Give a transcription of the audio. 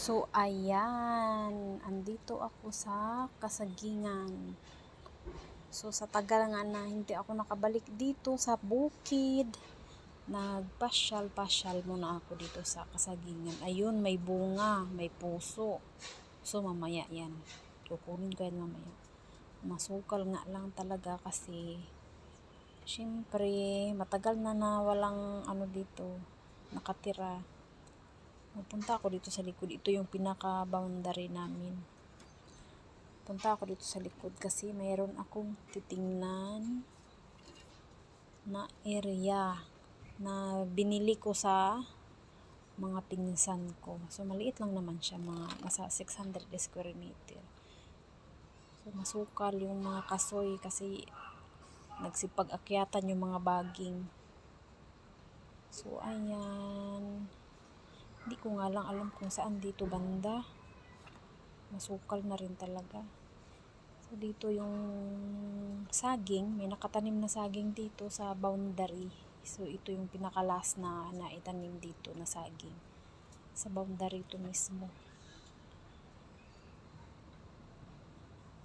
So, ayan. Andito ako sa Kasagingan. So, sa tagal nga na hindi ako nakabalik dito sa bukid, nagpasyal-pasyal muna ako dito sa Kasagingan. Ayun, may bunga, may puso. So, mamaya yan. Kukunin ko yan mamaya. Masukal nga lang talaga kasi syempre, matagal na walang dito, nakatira. Pupunta ako dito sa likod. Ito yung pinaka-boundary namin. Punta ako dito sa likod kasi mayroon akong titingnan na area na binili ko sa mga pinsan ko. So, maliit lang naman siya. Mga nasa 600 square meter. So, masukal yung mga kasoy kasi nagsipag-akyatan yung mga baging. So, ayan. Hindi ko nga lang alam kung saan dito banda. Masukal na rin talaga. So, dito yung saging. May nakatanim na saging dito sa boundary. So, ito yung pinakalas na naitanim dito na saging. Sa boundary ito mismo.